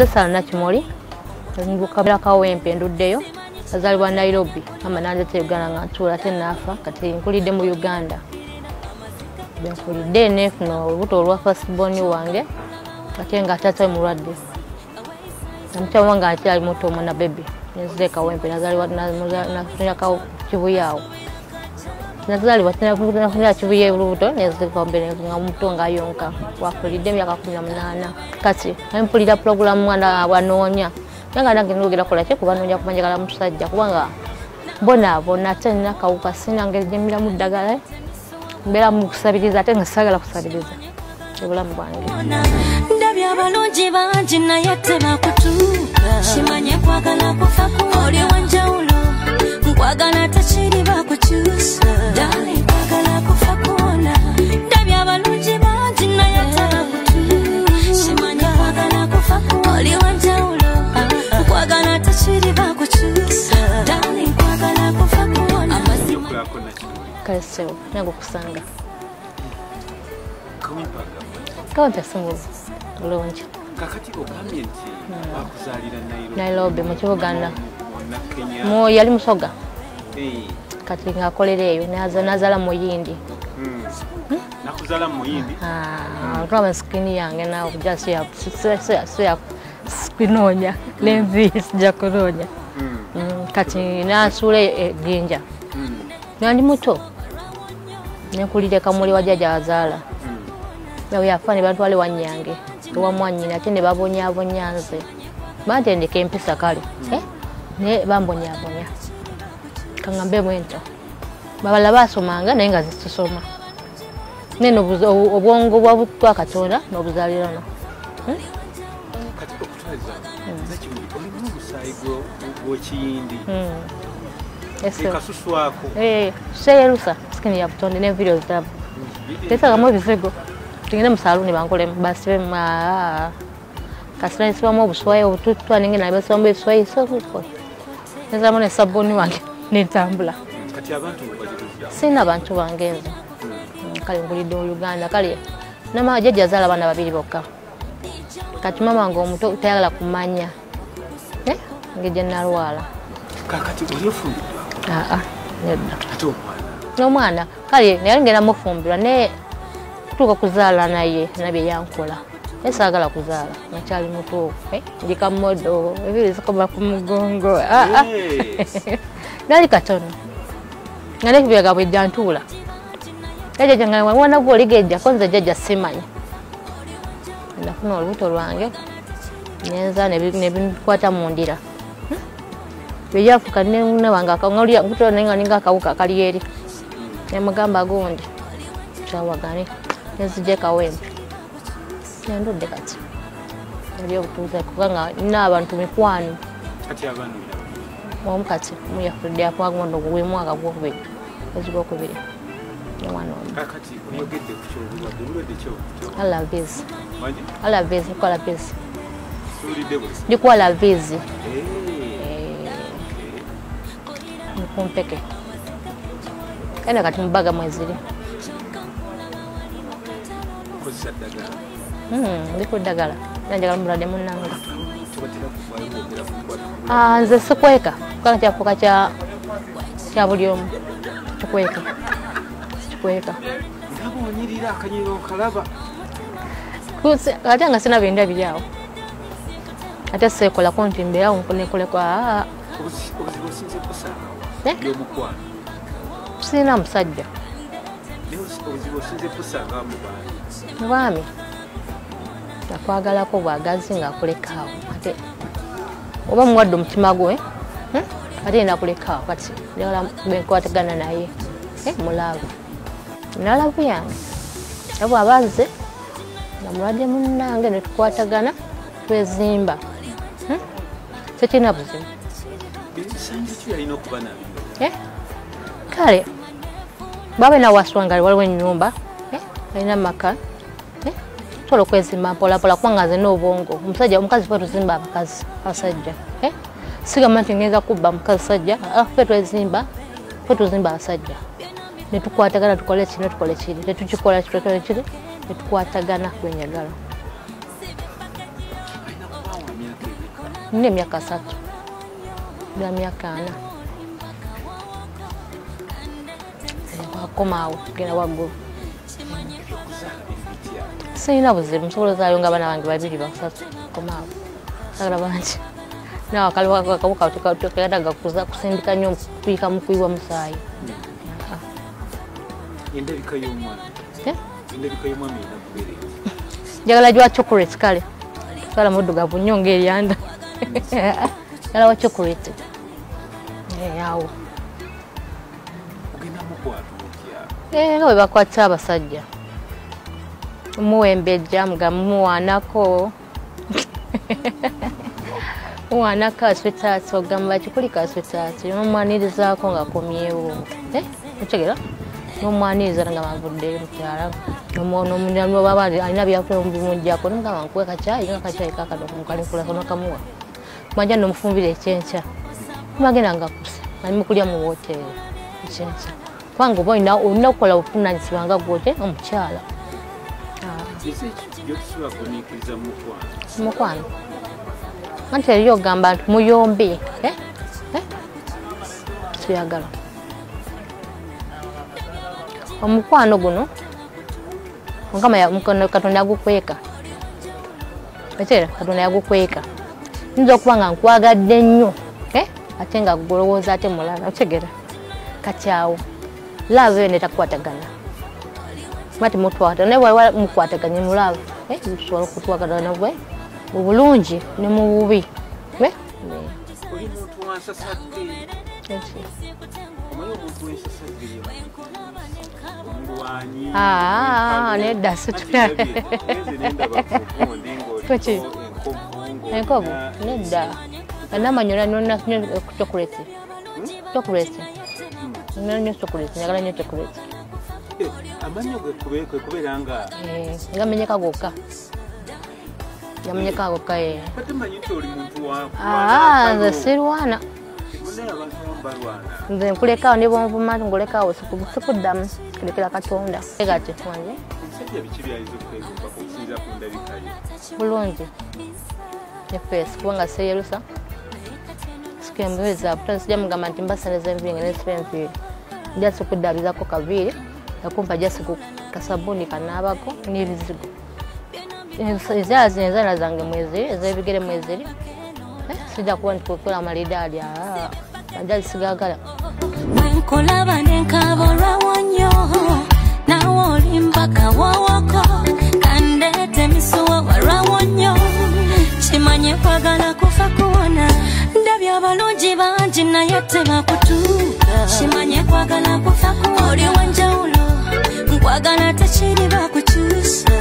Sasa Nakimoli ngukabira Kawempe nduddeyo azalibwa Nairobi ama nanze Uganda nga ntula tenafa kati nkulidde mu Uganda benkulidde nefuna olubuto olwa first born wange kati nga tata mulwadde namutya wange akyali muto omwana baby nzze Kawempe nazalibwa na Kibuyawo nazalibwa tena Kibuye olubuto nzze Kawempe nga muto nga yonka wakulidde emyaka 18 kati mpulira program mwana wanoonya yanga nange nogera kola kye kuba nonya kumanjagala musajja kubanga bona tena kawuka sina ngeri mira mu ddagala mbera mu kusabiriza ate nga sagala kusabiriza obulamu bwange ndabya abalungi bangi naye tebakutuuka kimanye kwagala kufa oli wanjawulo nkwagala takiri bakukyusa dali kwagala kufa kuona ndabya abalungi bangi naye tebakutuuka kimanye kwagala kufa oli wanjawulo nkwagala takiri bakukyusa dali kwagala kufa kuona Kalesewo nango kusanga Kawempe singo ulonje kakati ogambye nti bakuzalira Nairobi mu Uganda mo yali musoga kati ngakolera eyo nazala Muyindi nakuzala Muyindi kwa skini yange na just ya skinonya lenvis jakoronya kati nasule ginja nandi muto nekulire Kamuli wajaja azala yawe yafani bantu wale wanyange wa mwanyina tende babonya nze batendeka empisa kale ne bambonya kangambe mwento babala basomanga naye nga zisoma neno obwongo bwa Katonda n'obuzalirano kati okutwaliza Nakimoli oli mu busaayigo bw'Kiyindi kasusu wako seyerusa skini ya Butonde ne video zitabu tesa kama bisego tingene musaluni bankolemu basibe kasira isibamu obuswayo obututwa ninge na basombe biswayo soko neza mone saboni wange nentambula kati abantu bajituza sina bantu bangenza kali ngulidde mu Uganda kali nama jaja zala bana babiri bokka kati mama ngo omuto tayagala kumanya ngeje nalwala kakati uliofumbirwa nedda ate omwana kali nalengera mufumbirwa ne tuka kuzala naye nabye yankola esagala kuzala nakyali muto ndika modo ebiri zikoba ku mugongo nali katono ngale kubiyaga bwe jantula eje janga wana go ligeja konza jaja simanya ndafuna olubuto lwange nyenza nebikwata mundira beyafuka ne wanga kangalia buto ninga kawuka kali eri nemugamba gundi chawagane nezije Kawempe ndodde kati ndio butuza kuganga n'abantu mikwano kati abantu omukati muyafudde akwagondo gwe mwaka gw'okubiri ezigwa kubiri n'omwana kakati oyogedde ku kyobulwadde bulwadde kyo ala vezi kola vezi tulidde bwe ndikola vezi kumpeke kana kati mbaga mweziri ndiko dagala njagala mulade munanga nze sikweka kanga kyafuka kya buli omu kikweka ngabonyirira akanyiro kalaba ate nga sina binda biryawo ate sekola konti mbeerawo nkolekolekwa sina musajja mwami nakwagalako bwagazi ngaakulekaawo ate oba muwadde omutima gwe ate nakulekaawo kati njagala benkwatagana naye mulaavu nalavu yange abo abaze namulwadde munnange netukwatagana twezimba tekirina buzibu kale baba na waswanga waliwo ennyumba alina maka tolo kwezimba mpola kwangaze n'obwongo omusajja omukazi ffe tuzimba abakazi abasajja sigamba nti ngeza kubba mukazi sajja ffe tuzimba abasajja netukwatagana tukole kiri tetukikola kiri netukwatagana kwenjagala nne myaka 3 na myaka 4 wakomaawo genda waggulu sirina buzibu nsobola zaalyo nga abaana bange babiri basatu komaawo sagala bangi nawe akawuka tukagenda gakuza kusindika nnyo kuyika mu kuyiwa musaayi endabika y'omwana ina kubeera njagala gwa chocolate kale kala muddugavu nnyo ng'eryanda njagala wa chocolate awo ogenda mukwata otya nga bwe bakwata abasajja muwembejja muwaanako muwaanako aswetaasi ogamba kikuli kaswetaasi nomwanirizaako nga komyewo otegera nomwaniriza nga bavuddeyo mukyala nomunyalwa baba alina byakumugyako nomugamba nkuwe kacyayi nga kacyayi kakanokamuwa manja nomufumbira ekyenkya magenda nga kusa ali mukulya mu woteeri ekyenkya kubanga oba olina okukola buvunanyizibwa nga gwote omukyala mukwano anti eriyo ogamba nti muyombe tuyagala omukwano guno mukama Katonda yagukweka ekera Katonda yagukweka nza okuba nga nkwagadde nnyo ate nga gulowooza ate mulala otegera kakyawo laavu eyo netakukwatagana mati mutwata naye waliwo mukwataganye mulaavu musobola okutwagana bwe mu bulungi ne mu bubi oli muntu wansasadde omanyi omuntu wensasadde omulwanyi nedda enkovu nedda anamanyola nyo chocolate nyo chocolate njagala nnyo chocolate amanyo kwekubeera nga ngamenyeka gokka yamenyeka gokka ate manyi nti oli muntu nze sirwana nze nkulekaawo ne bwonvuma ngulekaawo sikuddamu kulekera Katonda egati wange omusajja biki byayinza okwebuuka okusinza ku ndabika ye bulungi efeesi kubanga seyerusa sikembuza sijja mugamba nti mbasaneza enviiri nga nesiba enviiri jasi kuddabizako kaviiri yakumpa jasi ku kasabuni kanaabako n'ebizigo enzala zange mweziri ez'ebigere mweziri sijja kuba nti kukola amalidaali ajali sigagala wenkulaba nenkabolwawo nnyo nawe oli mpaka wawako kandeete misuwa walwawo nnyo kimanye kwagala kufa kuwona ndabye abalungi bangi naye tebakutuuka kimanye kwagala kufa kuwona oli wanjawulo nkwagala tekiri bakukyusa